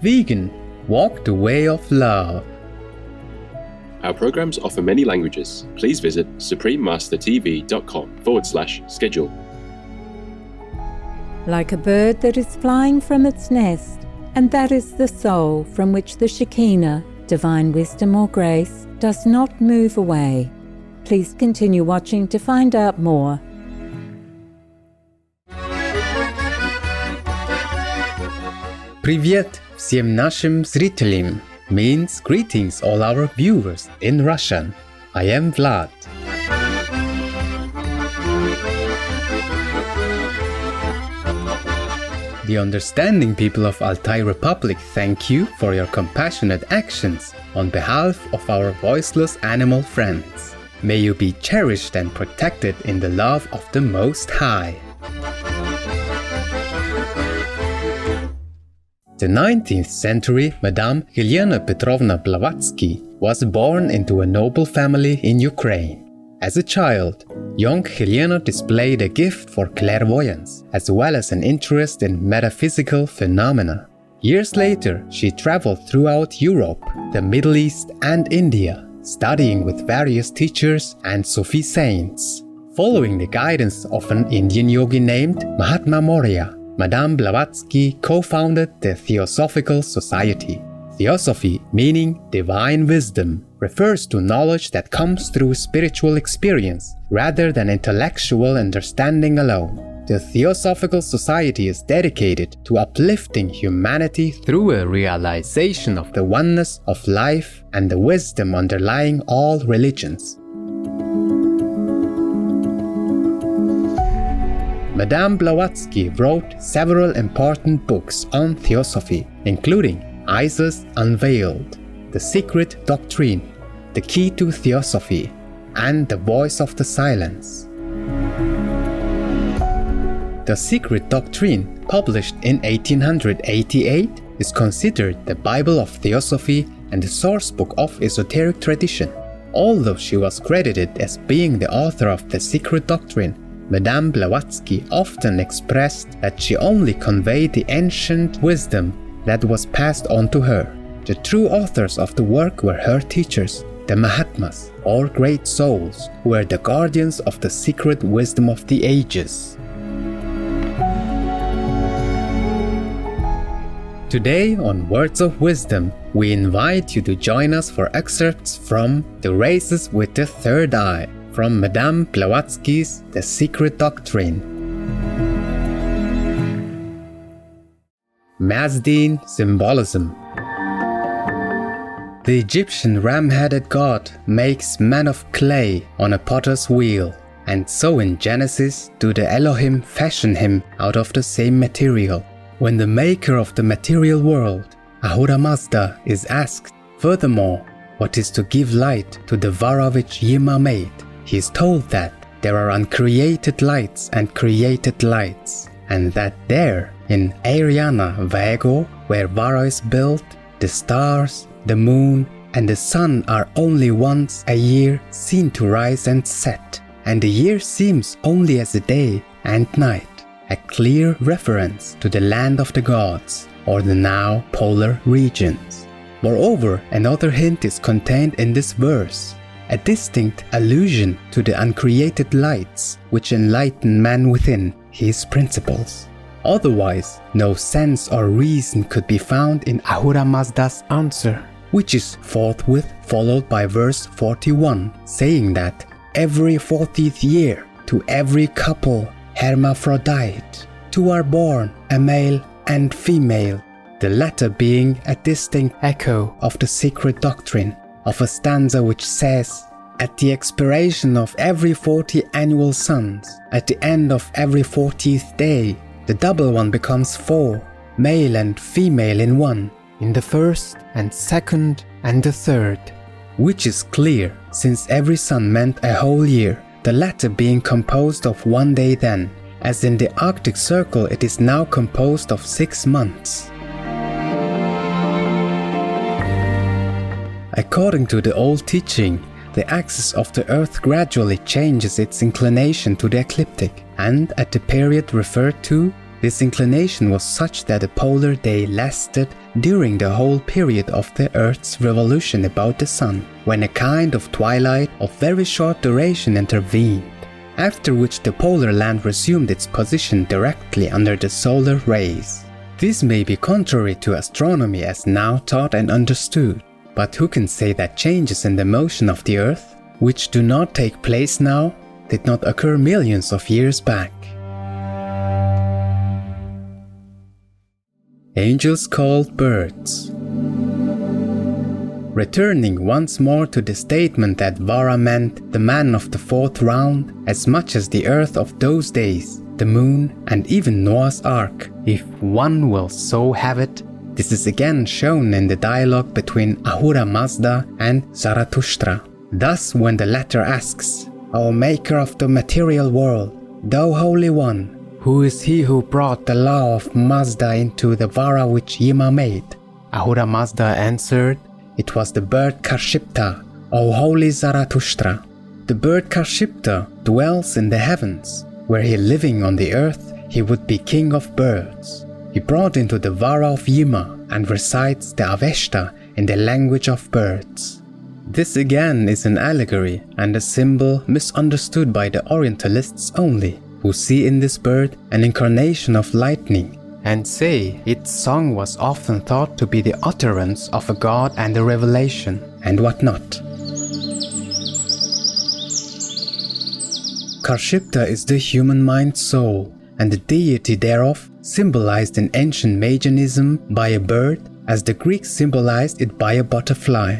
Vegan, walk the way of love. Our programs offer many languages. Please visit suprememastertv.com/schedule. Like a bird that is flying from its nest, and that is the soul from which the Shekinah, divine wisdom or grace, does not move away. Please continue watching to find out more. Привет всем нашим зрителям means greetings all our viewers in Russian. I am Vlad. The understanding people of Altai Republic thank you for your compassionate actions on behalf of our voiceless animal friends. May you be cherished and protected in the love of the Most High. The 19th century Madame Helena Petrovna Blavatsky was born into a noble family in Ukraine. As a child, young Helena displayed a gift for clairvoyance, as well as an interest in metaphysical phenomena. Years later, she traveled throughout Europe, the Middle East and India, studying with various teachers and Sufi saints. Following the guidance of an Indian yogi named Mahatma Maurya, Madame Blavatsky co-founded the Theosophical Society. Theosophy, meaning divine wisdom, refers to knowledge that comes through spiritual experience rather than intellectual understanding alone. The Theosophical Society is dedicated to uplifting humanity through a realization of the oneness of life and the wisdom underlying all religions. Madame Blavatsky wrote several important books on Theosophy, including Isis Unveiled, The Secret Doctrine, The Key to Theosophy, and The Voice of the Silence. The Secret Doctrine, published in 1888, is considered the Bible of Theosophy and the source book of esoteric tradition. Although she was credited as being the author of The Secret Doctrine, Madame Blavatsky often expressed that she only conveyed the ancient wisdom that was passed on to her. The true authors of the work were her teachers, the Mahatmas, or great souls, who were the guardians of the secret wisdom of the ages. Today on Words of Wisdom, we invite you to join us for excerpts from The Races with the Third Eye, from Madame Blavatsky's The Secret Doctrine. Mazdean Symbolism. The Egyptian ram-headed god makes man of clay on a potter's wheel, and so in Genesis do the Elohim fashion him out of the same material. When the maker of the material world, Ahura Mazda, is asked, furthermore, what is to give light to the Vara which Yima made, he is told that there are uncreated lights and created lights, and that there, in Ariana Vago, where Vara is built, the stars, the moon, and the sun are only once a year seen to rise and set, and the year seems only as a day and night, a clear reference to the land of the gods, or the now polar regions. Moreover, another hint is contained in this verse, a distinct allusion to the uncreated lights which enlighten man within his principles. Otherwise, no sense or reason could be found in Ahura Mazda's answer, which is forthwith followed by verse 41, saying that every 40th year to every couple hermaphrodite, two are born, a male and female, the latter being a distinct echo of the secret doctrine of a stanza which says, at the expiration of every 40 annual suns, at the end of every 40th day, the double one becomes 4, male and female in one, in the first and second and the third. Which is clear, since every sun meant a whole year, the latter being composed of one day then, as in the Arctic Circle it is now composed of 6 months. According to the old teaching, the axis of the Earth gradually changes its inclination to the ecliptic, and at the period referred to, This inclination was such that a polar day lasted during the whole period of the Earth's revolution about the Sun, when a kind of twilight of very short duration intervened, after which the polar land resumed its position directly under the solar rays. This may be contrary to astronomy as now taught and understood, but who can say that changes in the motion of the Earth, which do not take place now, did not occur millions of years back? Angels called birds. Returning once more to the statement that Vara meant the man of the fourth round as much as the earth of those days, the moon, and even Noah's Ark, if one will so have it, this is again shown in the dialogue between Ahura Mazda and Zarathustra. Thus when the latter asks, "O maker of the material world, thou Holy One, who is he who brought the law of Mazda into the Vara which Yima made?" Ahura Mazda answered, "It was the bird Karshipta, O holy Zarathustra. The bird Karshipta dwells in the heavens. Were he living on the earth, he would be king of birds. He brought into the Vara of Yima and recites the Avesta in the language of birds." This again is an allegory and a symbol misunderstood by the Orientalists only, who see in this bird an incarnation of lightning, and say its song was often thought to be the utterance of a god and a revelation, and what not. Karshipta is the human mind soul, and the deity thereof symbolized in ancient Magianism by a bird, as the Greeks symbolized it by a butterfly.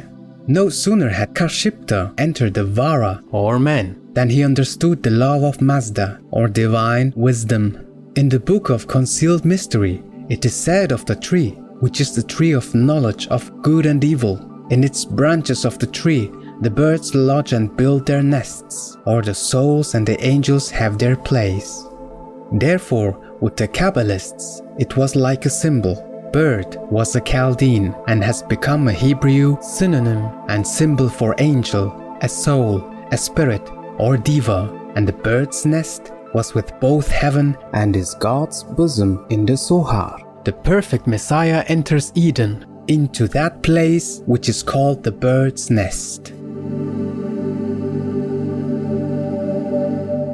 No sooner had Karshipta entered the Vara, or man, than he understood the law of Mazda, or divine wisdom. In the book of Concealed Mystery, it is said of the tree, which is the tree of knowledge of good and evil. In its branches of the tree, the birds lodge and build their nests, or the souls and the angels have their place. Therefore, with the Kabbalists, it was like a symbol. Bird was a Chaldean and has become a Hebrew synonym and symbol for angel, a soul, a spirit, or diva, and the bird's nest was with both heaven and is God's bosom in the Zohar. The perfect Messiah enters Eden, into that place which is called the bird's nest.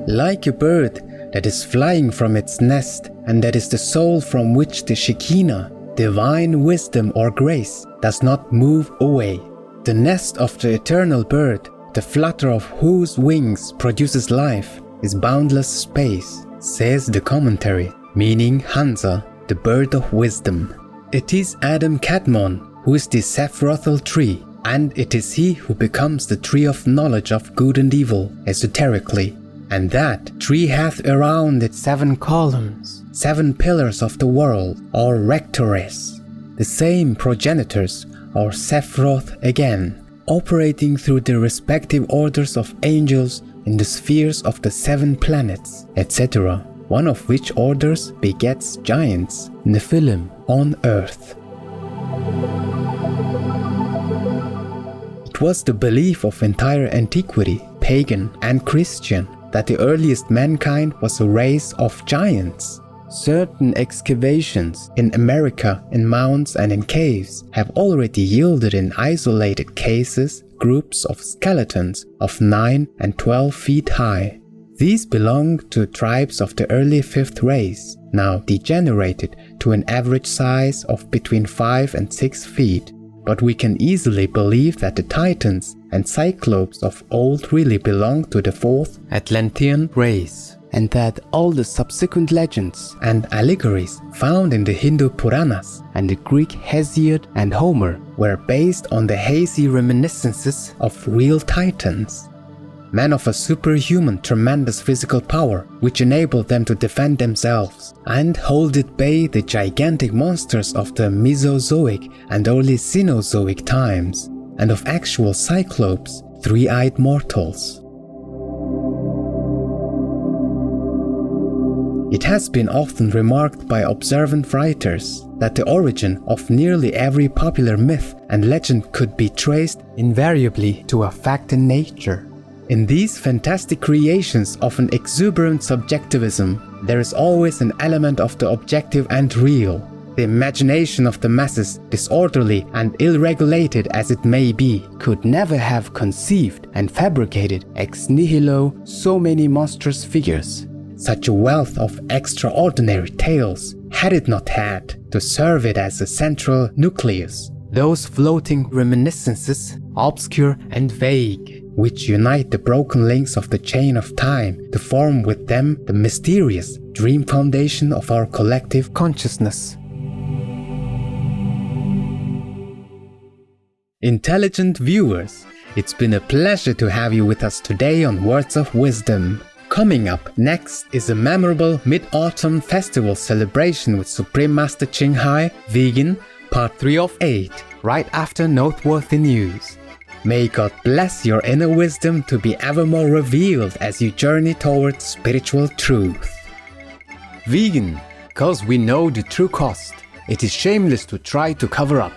Like a bird that is flying from its nest, and that is the soul from which the Shekinah, divine wisdom or grace, does not move away. The nest of the eternal bird, the flutter of whose wings produces life, is boundless space, says the commentary, meaning Hansa, the bird of wisdom. It is Adam Kadmon who is the Sephirothal tree, and it is he who becomes the tree of knowledge of good and evil, esoterically. And that tree hath around it 7 columns, 7 pillars of the world, or rectores, the same progenitors, or Sephiroth again, operating through the respective orders of angels in the spheres of the 7 planets, etc., one of which orders begets giants, Nephilim, on earth. It was the belief of entire antiquity, pagan and Christian, that the earliest mankind was a race of giants. Certain excavations in America, in mounds and in caves, have already yielded in isolated cases groups of skeletons of 9 and 12 feet high. These belong to tribes of the early 5th race, now degenerated to an average size of between 5 and 6 feet. But we can easily believe that the Titans and Cyclopes of old really belonged to the 4th Atlantean race, and that all the subsequent legends and allegories found in the Hindu Puranas and the Greek Hesiod and Homer were based on the hazy reminiscences of real Titans. Men of a superhuman tremendous physical power, which enabled them to defend themselves and hold at bay the gigantic monsters of the Mesozoic and early Cenozoic times, and of actual Cyclopes, 3-eyed mortals. It has been often remarked by observant writers that the origin of nearly every popular myth and legend could be traced invariably to a fact in nature. In these fantastic creations of an exuberant subjectivism, there is always an element of the objective and real. The imagination of the masses, disorderly and ill-regulated as it may be, could never have conceived and fabricated ex nihilo so many monstrous figures, such a wealth of extraordinary tales, had it not had to serve it as a central nucleus, those floating reminiscences, obscure and vague, which unite the broken links of the chain of time to form with them the mysterious dream foundation of our collective consciousness. Intelligent viewers, it's been a pleasure to have you with us today on Words of Wisdom. Coming up next is a memorable Mid-Autumn Festival celebration with Supreme Master Ching Hai, Vegan, Part 3 of 8, right after noteworthy news. May God bless your inner wisdom to be ever more revealed as you journey towards spiritual truth. Vegan, cause we know the true cost. It is shameless to try to cover up.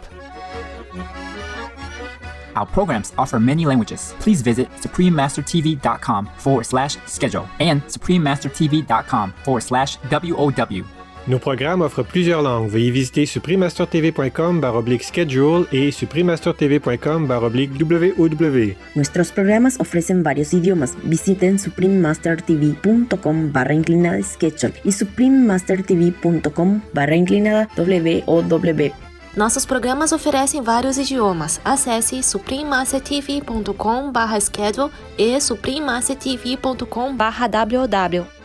Our programs offer many languages. Please visit suprememastertv.com/schedule and suprememastertv.com/WOW. Nos programmes offrent plusieurs langues. Veuillez visiter suprememastertv.com/schedule y suprememastertv.com/WOW. Nuestros programas ofrecen varios idiomas. Visiten suprememastertv.com/schedule y suprememastertv.com/WOW. Nossos programas oferecem vários idiomas. Acesse suprememastertv.com/schedule e suprememastertv.com/WOW.